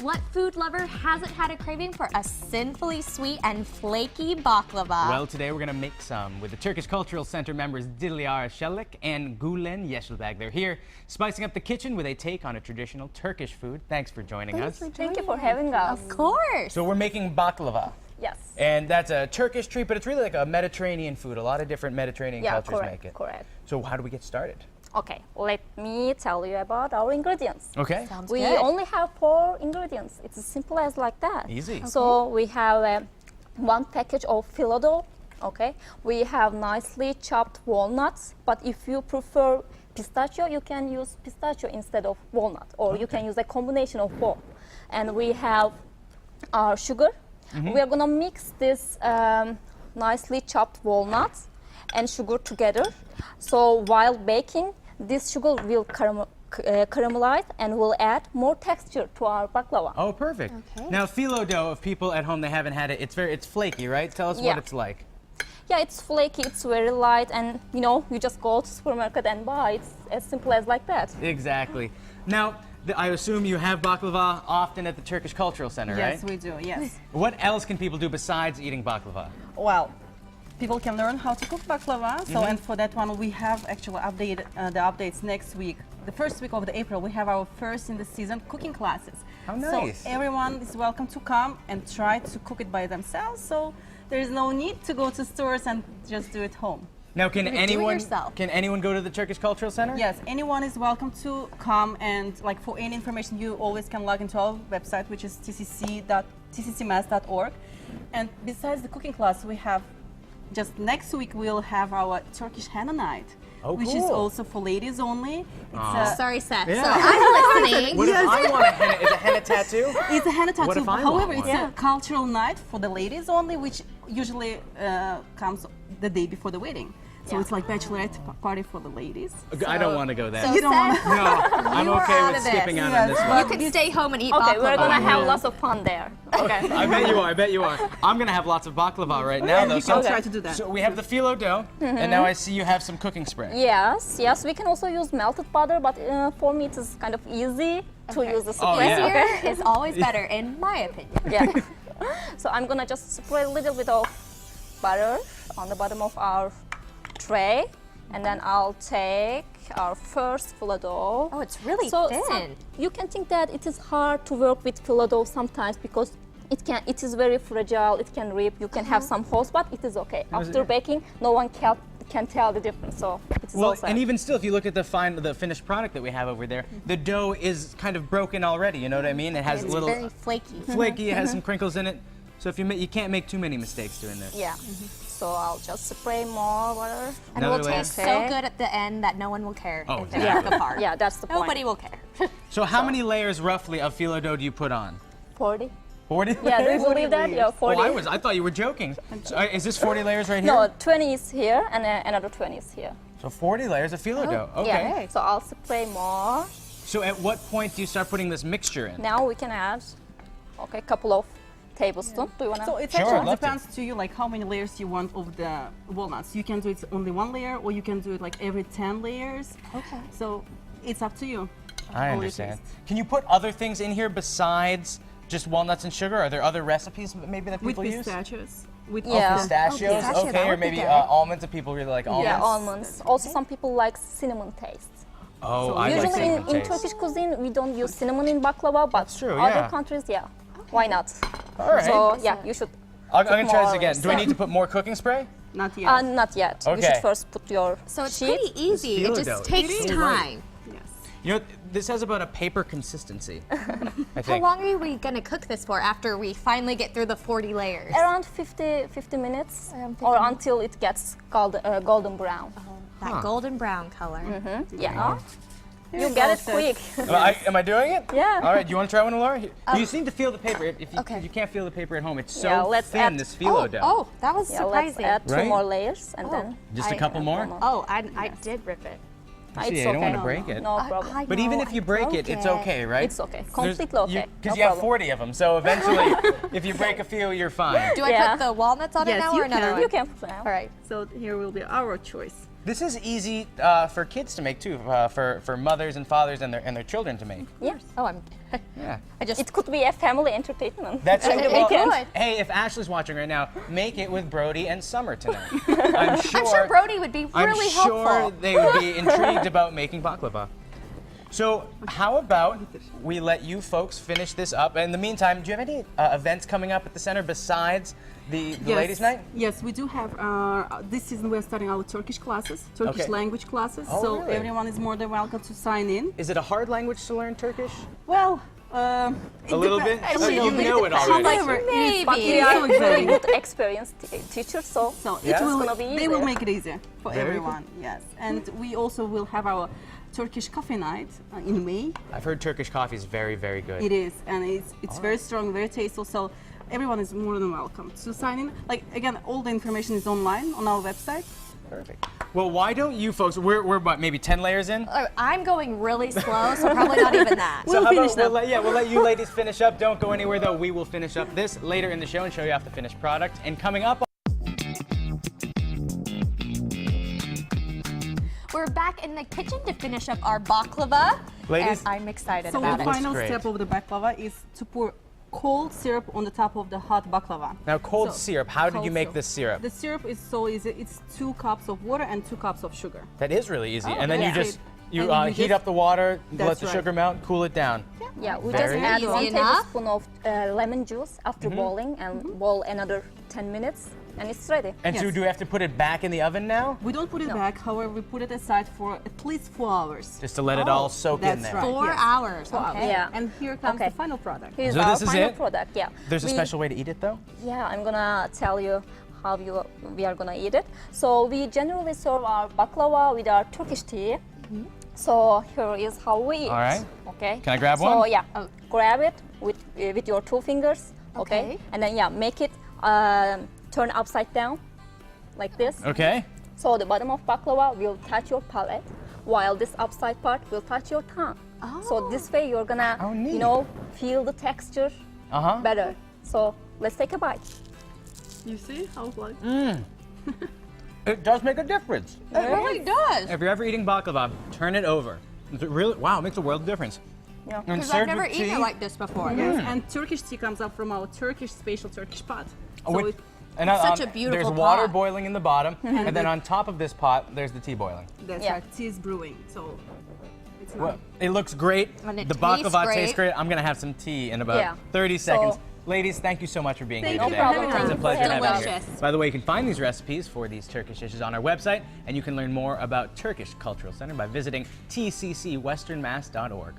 What food lover hasn't had a craving for a sinfully sweet and flaky baklava? Well, today we're going to make some with the Turkish Cultural Center members Dilyara Şellik and Gulen Yeşilbag. They're here spicing up the kitchen with a take on a traditional Turkish food. Thanks for joining us. Thank you for having us. Of course. So we're making baklava. Yes. And that's a Turkish treat, but it's really like a Mediterranean food. A lot of different Mediterranean cultures make it. Correct. So how do we get started? Okay, let me tell you about our ingredients. Okay. Sounds We good. only have 4 ingredients. It's as simple as like that. Easy. Okay. So we have 1 package of Phyllo Dough. Okay. We have nicely chopped walnuts, but if you prefer pistachio, you can use pistachio instead of walnut, or you can use a combination of both. And we have our sugar. We are gonna mix this nicely chopped walnuts and sugar together. So while baking, this sugar will caramelize and will add more texture to our baklava. Oh, perfect. Okay. Now, Phyllo Dough, if people at home they haven't had it, it's flaky, right? Tell us what Yeah. it's like. Yeah, it's flaky, it's very light, and you just go to the supermarket and buy. It's as simple as like that. Exactly. Now, I assume you have baklava often at the Turkish Cultural Center, right? Yes, we do, yes. What else can people do besides eating baklava? Well, people can learn how to cook baklava. So, and for that one, we have actually updated the updates next week. The first week of April, we have our first in the season cooking classes. How nice. So everyone is welcome to come and try to cook it by themselves. So there is no need to go to stores and just do it home. Now, can Do it anyone yourself. go to the Turkish Cultural Center? Yes, anyone is welcome to come, and like for any information, you always can log into our website, which is tccmass.org. And besides the cooking class, we have just next week we'll have our Turkish henna night, which is cool. also for ladies only. Sorry, Seth. Yeah. So I'm listening. What if I want a henna? Is a henna tattoo? It's a henna tattoo. What if I However, want it's one? a cultural night for the ladies only, which usually comes the day before the wedding. So it's like bachelorette party for the ladies. I don't want to go there. So You don't Seth, No, I'm You are okay out with of this. skipping out on Yes. this you one. can stay home and eat Okay, baklava. we're gonna have yeah. lots of fun there. Okay. I bet you are. I bet you are. I'm gonna have lots of baklava right now, though. You can So, try to do that. so we have the Phyllo Dough, and now I see you have some cooking spray. Yes, we can also use melted butter, but for me it is kind of easy to use the Oh, spray. yeah. Easier is always better, in my opinion. Yeah. So I'm gonna just spray a little bit of butter on the bottom of our tray, and then I'll take our first Phyllo Dough. Oh, it's really So thin. you can think that it is hard to work with Phyllo Dough sometimes because it is very fragile. It can rip. You can have some holes, but it is okay. After baking, no one can tell the difference. So it is Well, also. and even still, if you look at the finished product that we have over there, the dough is kind of broken already. You know what I mean? It has It's little very flaky. flaky. It has some crinkles in it. So if you can't make too many mistakes doing this. Yeah. So I'll just spray more water. And it Another will layer. taste so Okay. good at the end that no one will care Oh, if they exactly. break apart. Yeah, that's the point. Nobody will care. So how many layers roughly of Phyllo Dough do you put on? 40. 40 Yeah, do you layers? believe that? Yeah, 40. Oh, I thought you were joking. So, is this 40 layers right here? No, 20 is here and another 20 is here. So 40 layers of Phyllo Dough. Okay. Yeah. So I'll spray more. So at what point do you start putting this mixture in? Now we can add, a couple of tablespoons. Do you wanna? So it Sure, I'd actually love to. depends to you, like how many layers you want of the walnuts. You can do it only 1 layer, or you can do it like every 10 layers. Okay. So it's up to you. I All your understand. taste. Can you put other things in here besides just walnuts and sugar? Are there other recipes maybe that With people use? pistachios. With Yeah. Pistachios, pistachio, that okay, or would be maybe good. almonds if people really like almonds. Yeah, almonds. Also, some people like cinnamon taste. Oh, So I like Usually cinnamon in taste. Turkish cuisine, we don't use cinnamon in baklava, but That's true, other yeah. countries, yeah. Why not? All right. So yeah, you should. I'm gonna try this more again. Do I layers. need to put more cooking spray? Not yet. Not yet. You Okay. should first put your So it's sheet. pretty easy. Phyllo It dough. just takes It is. time. Yes. You know, this has about a paper consistency. I How think. long are we going to cook this for after we finally get through the 40 layers? Around 50 minutes, Around 50 or minutes. until it gets golden brown. That golden brown color. Yeah. You you get go, it Seth. quick. Am I doing it? Yeah. All right. Do you want to try one, Laura? You just need to feel the paper. If you, Okay. if you can't feel the paper at home, it's so Yeah, let's thin. add- This Phyllo dough. Oh, that was Yeah, let's surprising. add 2 Right? more layers and then. Just a couple more. Oh, I did rip it. See, It's I don't okay. want to break it. No problem. But even if you break it, it's okay, right? It's okay. Completely okay. Because No you have problem. 40 of them, so eventually, if you break a few, you're fine. Do I Yeah. put the walnuts on it Yes, now you or another can. one? You can put them. All right. So here will be our choice. This is easy for kids to make too, for mothers and fathers and their children to make. Yes. Oh, I'm. Yeah. It could be a family entertainment. That's It well, could. hey, if Ashley's watching right now, make it with Brody and Summer tonight. I'm sure Brody would be really I'm sure helpful. they would be intrigued about making baklava. So how about we let you folks finish this up? In the meantime, do you have any events coming up at the center besides the ladies' night? Yes, we do have. This season we're starting our Turkish classes, Turkish Okay. language classes. Oh, so really? everyone is more than welcome to sign in. Is it a hard language to learn Turkish? Well, A little bit? A So little you bit. know it already. However, Maybe. But we are very good experienced teachers, so So Yeah? it will, It's gonna be they will easy. make it easier for Very everyone. Yes, and we also will have our Turkish coffee night in May. I've heard Turkish coffee is very, very good. It is, and it's very strong, very tasteful. So everyone is more than welcome to sign in. Like again, all the information is online on our website. Perfect. Well, why don't you folks? We're what, maybe 10 layers in. I'm going really slow, so probably not even that. So We'll how finish about them. we'll let you ladies finish up. Don't go anywhere though. We will finish up this later in the show and show you off the finished product. And coming up. We're back in the kitchen to finish up our baklava. Ladies- And I'm excited So about the it. looks final great. step of the baklava is to pour cold syrup on the top of the hot baklava. Now, cold So, syrup. How did you cold make syrup. this syrup? The syrup is so easy. It's 2 cups of water and 2 cups of sugar. That is really easy. Oh, And then you that's just great. you And you heat just- up the water, let That's the right. sugar melt, cool it down. yeah, we Very just add easy 1 enough. tablespoon of lemon juice after boiling and boil another 10 minutes, and it's ready. And so Yes. do we have to put it back in the oven now? We don't put it No. back, however, we put it aside for at least 4 hours. Just to let it all soak in That's there. right. 4 yes. hours. 4 hours. Okay. Yeah. And here comes Okay. the final product. Here's So our this is final it? product. Yeah. There's a We- special way to eat it though? Yeah, I'm gonna tell you how we are gonna eat it. So we generally serve our baklava with our Turkish tea. So here is how we eat. All right. Okay. Can I grab so, one? So yeah, grab it with your 2 fingers. Okay. And then make it turn upside down, like this. Okay. So the bottom of baklava will touch your palate, while this upside part will touch your tongue. So this way you're gonna, Oh, neat. feel the texture Uh-huh. better. So let's take a bite. You see how like It does make a difference. It really does. If you're ever eating baklava, turn it over. It really, wow, it makes a world of difference. Yeah. And Because I've served never with eaten tea. it like this before. yes, and Turkish tea comes up from our Turkish special Turkish pot. So With- it, and, Such a beautiful There's water pot. boiling in the bottom, and then the- on top of this pot, there's the tea boiling. that's Yeah. right, tea is brewing. So it's Well, not. it looks great. And it the tastes baklava tastes great. great. I'm gonna have some tea in about Yeah. 30 seconds. So- Ladies, thank you so much for being Thank here you today. for having us. It's a pleasure It's having you delicious. here. By the way, you can find these recipes for these Turkish dishes on our website, and you can learn more about Turkish Cultural Center by visiting tccwesternmass.org.